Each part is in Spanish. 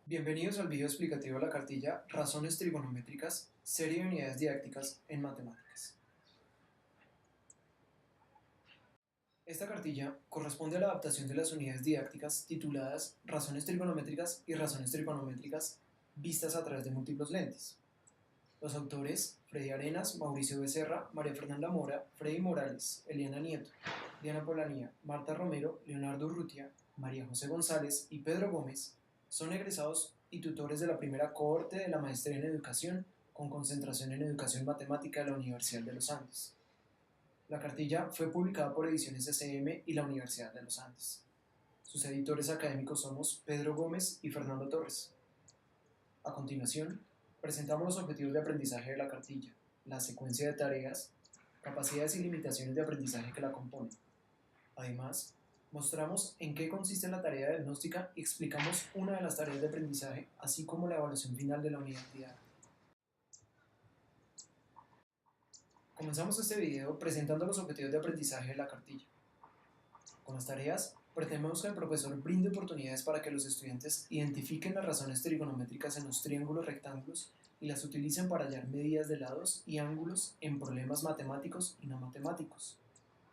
Bienvenidos al video explicativo de la cartilla Razones trigonométricas, serie de unidades didácticas en matemáticas. Esta cartilla corresponde a la adaptación de las unidades didácticas tituladas Razones trigonométricas y razones trigonométricas vistas a través de múltiples lentes. Los autores: Freddy Arenas, Mauricio Becerra, María Fernanda Mora, Freddy Morales, Eliana Nieto, Diana Polanía, Marta Romero, Leonardo Urrutia, María José González y Pedro Gómez son egresados y tutores de la primera cohorte de la maestría en educación con concentración en educación matemática de la Universidad de los Andes. La cartilla fue publicada por Ediciones SM y la Universidad de los Andes. Sus editores académicos somos Pedro Gómez y Fernando Torres. A continuación, presentamos los objetivos de aprendizaje de la cartilla, la secuencia de tareas, capacidades y limitaciones de aprendizaje que la componen. Además, mostramos en qué consiste la tarea diagnóstica y explicamos una de las tareas de aprendizaje, así como la evaluación final de la unidad didáctica. Comenzamos este video presentando los objetivos de aprendizaje de la cartilla. Con las tareas, pretendemos que el profesor brinde oportunidades para que los estudiantes identifiquen las razones trigonométricas en los triángulos rectángulos y las utilicen para hallar medidas de lados y ángulos en problemas matemáticos y no matemáticos.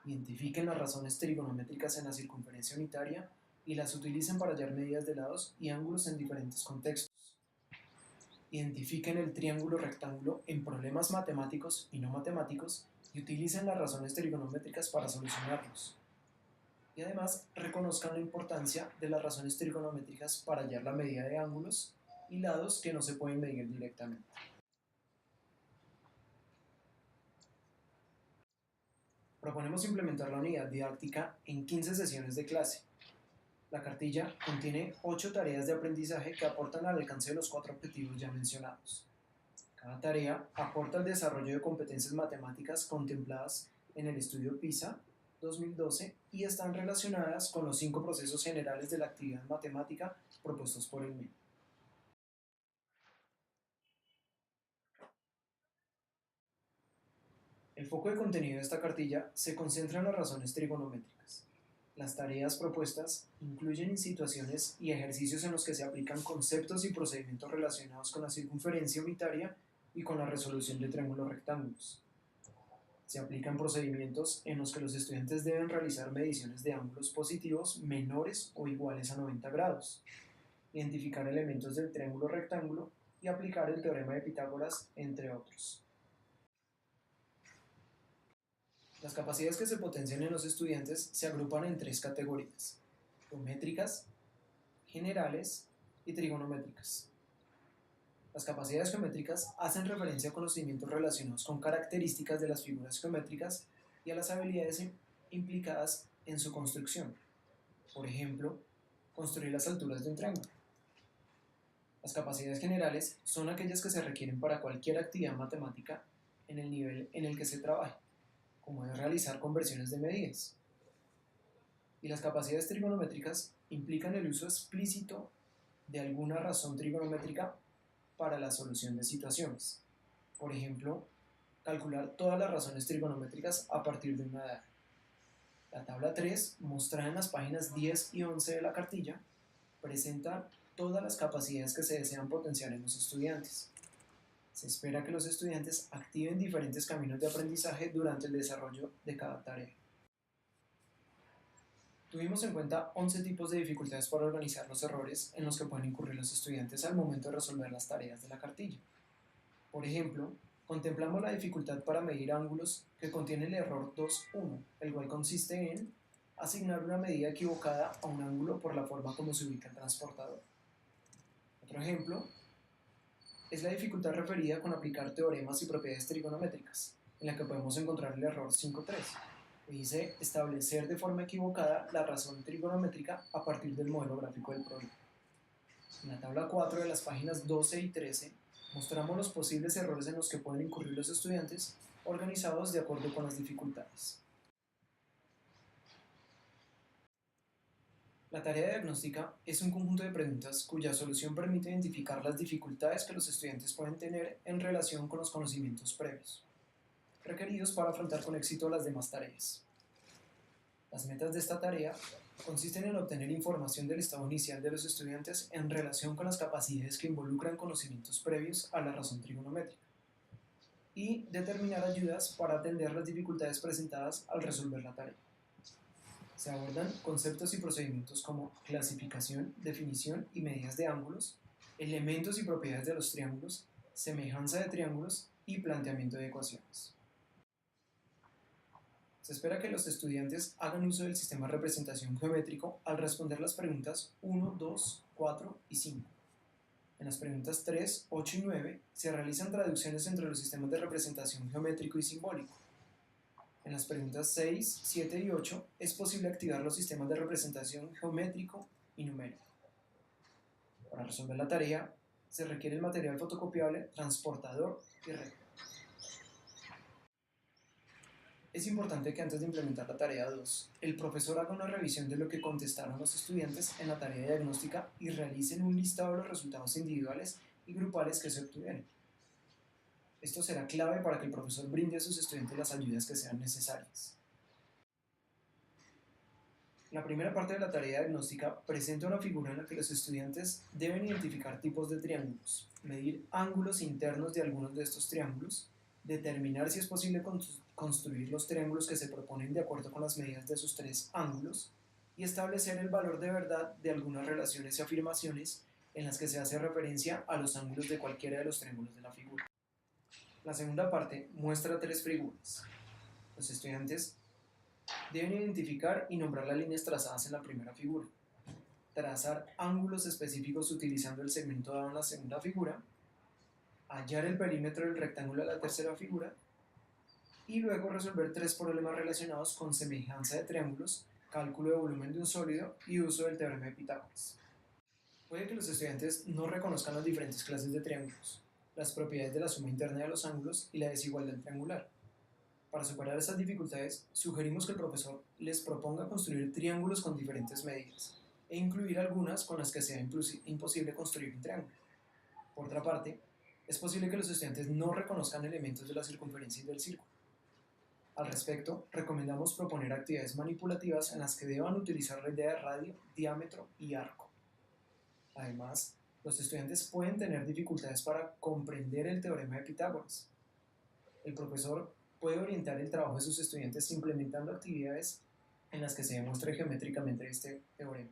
Identifiquen las razones trigonométricas en la circunferencia unitaria y las utilicen para hallar medidas de lados y ángulos en diferentes contextos. Identifiquen el triángulo rectángulo en problemas matemáticos y no matemáticos y utilicen las razones trigonométricas para solucionarlos. Y además reconozcan la importancia de las razones trigonométricas para hallar la medida de ángulos y lados que no se pueden medir directamente. Proponemos implementar la unidad didáctica en 15 sesiones de clase. La cartilla contiene 8 tareas de aprendizaje que aportan al alcance de los 4 objetivos ya mencionados. Cada tarea aporta al desarrollo de competencias matemáticas contempladas en el estudio PISA 2012 y están relacionadas con los 5 procesos generales de la actividad matemática propuestos por el MEN. El foco de contenido de esta cartilla se concentra en las razones trigonométricas. Las tareas propuestas incluyen situaciones y ejercicios en los que se aplican conceptos y procedimientos relacionados con la circunferencia unitaria y con la resolución de triángulos rectángulos. Se aplican procedimientos en los que los estudiantes deben realizar mediciones de ángulos positivos menores o iguales a 90 grados, identificar elementos del triángulo rectángulo y aplicar el teorema de Pitágoras, entre otros. Las capacidades que se potencian en los estudiantes se agrupan en 3 categorías: geométricas, generales y trigonométricas. Las capacidades geométricas hacen referencia a conocimientos relacionados con características de las figuras geométricas y a las habilidades implicadas en su construcción. Por ejemplo, construir las alturas de un triángulo. Las capacidades generales son aquellas que se requieren para cualquier actividad matemática en el nivel en el que se trabaje, como es realizar conversiones de medidas. Y las capacidades trigonométricas implican el uso explícito de alguna razón trigonométrica para la solución de situaciones. Por ejemplo, calcular todas las razones trigonométricas a partir de una dada. La tabla 3, mostrada en las páginas 10 y 11 de la cartilla, presenta todas las capacidades que se desean potenciar en los estudiantes. Se espera que los estudiantes activen diferentes caminos de aprendizaje durante el desarrollo de cada tarea. Tuvimos en cuenta 11 tipos de dificultades para organizar los errores en los que pueden incurrir los estudiantes al momento de resolver las tareas de la cartilla. Por ejemplo, contemplamos la dificultad para medir ángulos que contiene el error 2.1, el cual consiste en asignar una medida equivocada a un ángulo por la forma como se ubica el transportador. Otro ejemplo es la dificultad referida con aplicar teoremas y propiedades trigonométricas, en la que podemos encontrar el error 5.3, que dice establecer de forma equivocada la razón trigonométrica a partir del modelo gráfico del problema. En la tabla 4 de las páginas 12 y 13 mostramos los posibles errores en los que pueden incurrir los estudiantes, organizados de acuerdo con las dificultades. La tarea diagnóstica es un conjunto de preguntas cuya solución permite identificar las dificultades que los estudiantes pueden tener en relación con los conocimientos previos, requeridos para afrontar con éxito las demás tareas. Las metas de esta tarea consisten en obtener información del estado inicial de los estudiantes en relación con las capacidades que involucran conocimientos previos a la razón trigonométrica y determinar ayudas para atender las dificultades presentadas al resolver la tarea. Se abordan conceptos y procedimientos como clasificación, definición y medidas de ángulos, elementos y propiedades de los triángulos, semejanza de triángulos y planteamiento de ecuaciones. Se espera que los estudiantes hagan uso del sistema de representación geométrico al responder las preguntas 1, 2, 4 y 5. En las preguntas 3, 8 y 9 se realizan traducciones entre los sistemas de representación geométrico y simbólico. En las preguntas 6, 7 y 8 es posible activar los sistemas de representación geométrico y numérico. Para resolver la tarea se requiere el material fotocopiable, transportador y red. Es importante que antes de implementar la tarea 2, el profesor haga una revisión de lo que contestaron los estudiantes en la tarea diagnóstica y realicen un listado de los resultados individuales y grupales que se obtuvieron. Esto será clave para que el profesor brinde a sus estudiantes las ayudas que sean necesarias. La primera parte de la tarea diagnóstica presenta una figura en la que los estudiantes deben identificar tipos de triángulos, medir ángulos internos de algunos de estos triángulos, determinar si es posible construir los triángulos que se proponen de acuerdo con las medidas de sus tres ángulos y establecer el valor de verdad de algunas relaciones y afirmaciones en las que se hace referencia a los ángulos de cualquiera de los triángulos de la figura. La segunda parte muestra tres figuras. Los estudiantes deben identificar y nombrar las líneas trazadas en la primera figura, trazar ángulos específicos utilizando el segmento dado en la segunda figura, hallar el perímetro del rectángulo de la tercera figura y luego resolver tres problemas relacionados con semejanza de triángulos, cálculo de volumen de un sólido y uso del teorema de Pitágoras. Puede que los estudiantes no reconozcan las diferentes clases de triángulos, las propiedades de la suma interna de los ángulos y la desigualdad triangular. Para superar estas dificultades, sugerimos que el profesor les proponga construir triángulos con diferentes medidas e incluir algunas con las que sea imposible construir un triángulo. Por otra parte, es posible que los estudiantes no reconozcan elementos de la circunferencia y del círculo. Al respecto, recomendamos proponer actividades manipulativas en las que deban utilizar la idea de radio, diámetro y arco. Además, los estudiantes pueden tener dificultades para comprender el teorema de Pitágoras. El profesor puede orientar el trabajo de sus estudiantes implementando actividades en las que se demuestre geométricamente este teorema.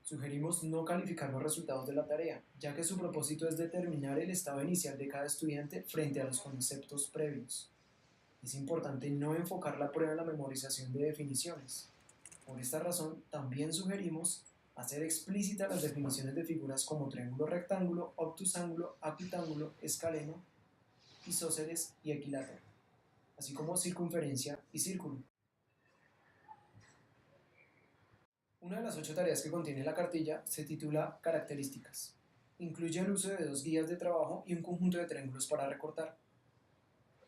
Sugerimos no calificar los resultados de la tarea, ya que su propósito es determinar el estado inicial de cada estudiante frente a los conceptos previos. Es importante no enfocar la prueba en la memorización de definiciones. Por esta razón, también sugerimos hacer explícitas las definiciones de figuras como triángulo rectángulo, obtusángulo, acutángulo, escaleno, isósceles y equilátero, así como circunferencia y círculo. Una de las 8 tareas que contiene la cartilla se titula Características. Incluye el uso de 2 guías de trabajo y un conjunto de triángulos para recortar.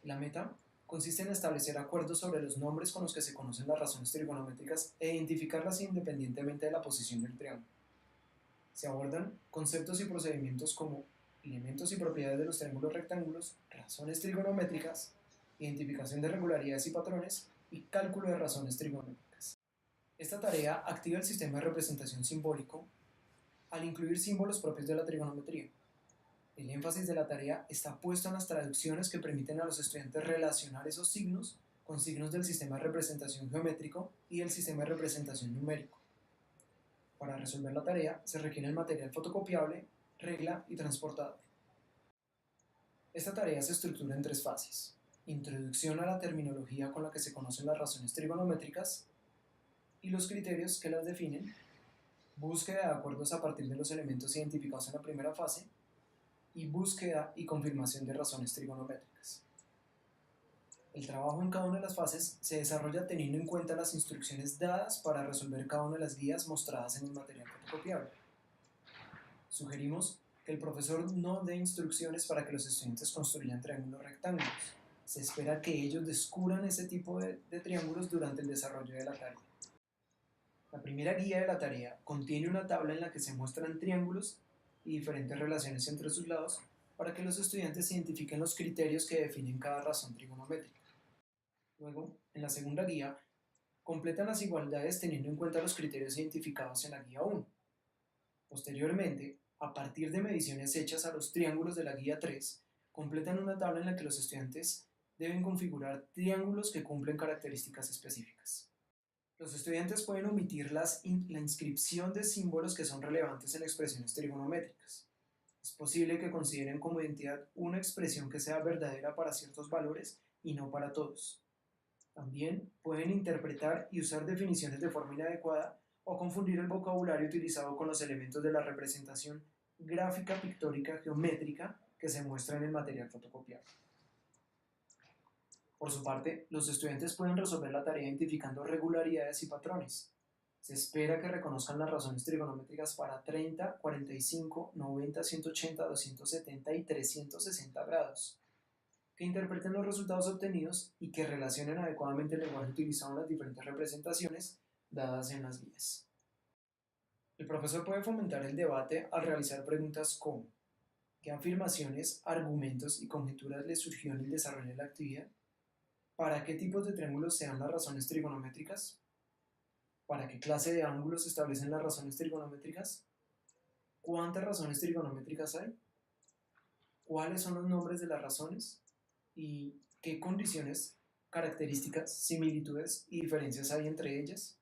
La meta consiste en establecer acuerdos sobre los nombres con los que se conocen las razones trigonométricas e identificarlas independientemente de la posición del triángulo. Se abordan conceptos y procedimientos como elementos y propiedades de los triángulos rectángulos, razones trigonométricas, identificación de regularidades y patrones y cálculo de razones trigonométricas. Esta tarea activa el sistema de representación simbólico al incluir símbolos propios de la trigonometría. El énfasis de la tarea está puesto en las traducciones que permiten a los estudiantes relacionar esos signos con signos del sistema de representación geométrico y del sistema de representación numérico. Para resolver la tarea se requiere el material fotocopiable, regla y transportador. Esta tarea se estructura en 3 fases: introducción a la terminología con la que se conocen las razones trigonométricas y los criterios que las definen, búsqueda de acuerdos a partir de los elementos identificados en la primera fase y búsqueda y confirmación de razones trigonométricas. El trabajo en cada una de las fases se desarrolla teniendo en cuenta las instrucciones dadas para resolver cada una de las guías mostradas en el material fotocopiable. Sugerimos que el profesor no dé instrucciones para que los estudiantes construyan triángulos rectángulos. Se espera que ellos descubran ese tipo de triángulos durante el desarrollo de la tarea. La primera guía de la tarea contiene una tabla en la que se muestran triángulos y diferentes relaciones entre sus lados para que los estudiantes identifiquen los criterios que definen cada razón trigonométrica. Luego, en la segunda guía, Completan las igualdades teniendo en cuenta los criterios identificados en la guía 1. Posteriormente, a partir de mediciones hechas a los triángulos de la guía 3, completan una tabla en la que los estudiantes deben configurar triángulos que cumplen características específicas. Los estudiantes pueden omitir la inscripción de símbolos que son relevantes en expresiones trigonométricas. Es posible que consideren como identidad una expresión que sea verdadera para ciertos valores y no para todos. También pueden interpretar y usar definiciones de forma inadecuada o confundir el vocabulario utilizado con los elementos de la representación gráfica, pictórica, geométrica que se muestra en el material fotocopiado. Por su parte, los estudiantes pueden resolver la tarea identificando regularidades y patrones. Se espera que reconozcan las razones trigonométricas para 30, 45, 90, 180, 270 y 360 grados, que interpreten los resultados obtenidos y que relacionen adecuadamente el lenguaje utilizado en las diferentes representaciones dadas en las guías. El profesor puede fomentar el debate al realizar preguntas como: ¿qué afirmaciones, argumentos y conjeturas le surgió en el desarrollo de la actividad? ¿Para qué tipos de triángulos se dan las razones trigonométricas? ¿Para qué clase de ángulos se establecen las razones trigonométricas? ¿Cuántas razones trigonométricas hay? ¿Cuáles son los nombres de las razones? ¿Y qué condiciones, características, similitudes y diferencias hay entre ellas?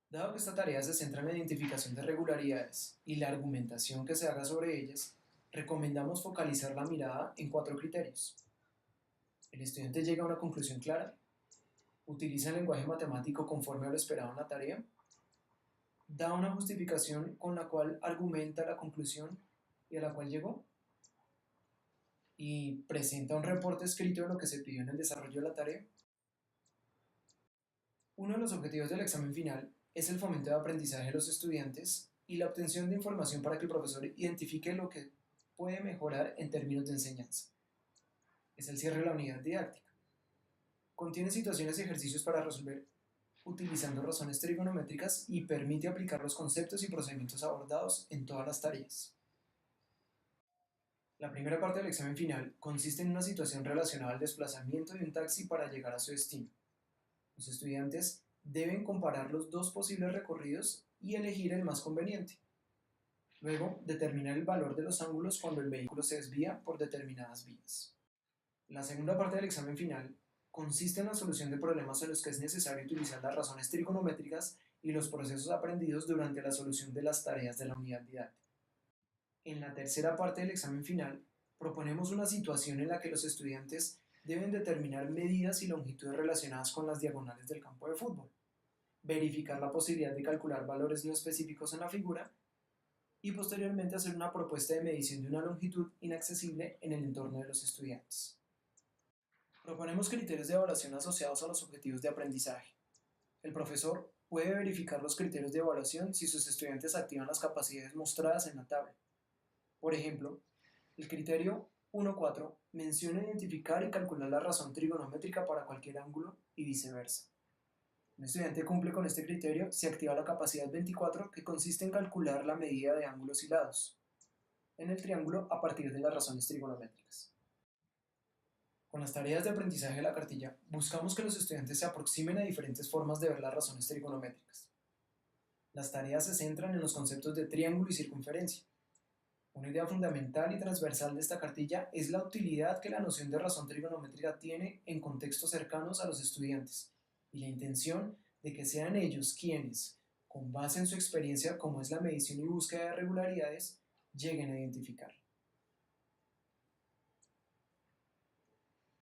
Dado que esta tarea se centra en la identificación de regularidades y la argumentación que se haga sobre ellas, recomendamos focalizar la mirada en 4 criterios. El estudiante llega a una conclusión clara, utiliza el lenguaje matemático conforme a lo esperado en la tarea, da una justificación con la cual argumenta la conclusión y a la cual llegó, y presenta un reporte escrito de lo que se pidió en el desarrollo de la tarea. Uno de los objetivos del examen final es el fomento de aprendizaje de los estudiantes y la obtención de información para que el profesor identifique lo que puede mejorar en términos de enseñanza. Es el cierre de la unidad didáctica. Contiene situaciones y ejercicios para resolver utilizando razones trigonométricas y permite aplicar los conceptos y procedimientos abordados en todas las tareas. La primera parte del examen final consiste en una situación relacionada al desplazamiento de un taxi para llegar a su destino. Los estudiantes deben comparar los 2 posibles recorridos y elegir el más conveniente. Luego, determinar el valor de los ángulos cuando el vehículo se desvía por determinadas vías. La segunda parte del examen final consiste en la solución de problemas en los que es necesario utilizar las razones trigonométricas y los procesos aprendidos durante la solución de las tareas de la unidad didáctica. En la tercera parte del examen final, proponemos una situación en la que los estudiantes deben determinar medidas y longitudes relacionadas con las diagonales del campo de fútbol, verificar la posibilidad de calcular valores no específicos en la figura y posteriormente hacer una propuesta de medición de una longitud inaccesible en el entorno de los estudiantes. Proponemos criterios de evaluación asociados a los objetivos de aprendizaje. El profesor puede verificar los criterios de evaluación si sus estudiantes activan las capacidades mostradas en la tabla. Por ejemplo, el criterio 1.4 menciona identificar y calcular la razón trigonométrica para cualquier ángulo y viceversa. Un estudiante cumple con este criterio si activa la capacidad 24, que consiste en calcular la medida de ángulos y lados en el triángulo a partir de las razones trigonométricas. Con las tareas de aprendizaje de la cartilla, buscamos que los estudiantes se aproximen a diferentes formas de ver las razones trigonométricas. Las tareas se centran en los conceptos de triángulo y circunferencia. Una idea fundamental y transversal de esta cartilla es la utilidad que la noción de razón trigonométrica tiene en contextos cercanos a los estudiantes y la intención de que sean ellos quienes, con base en su experiencia como es la medición y búsqueda de regularidades, lleguen a identificar.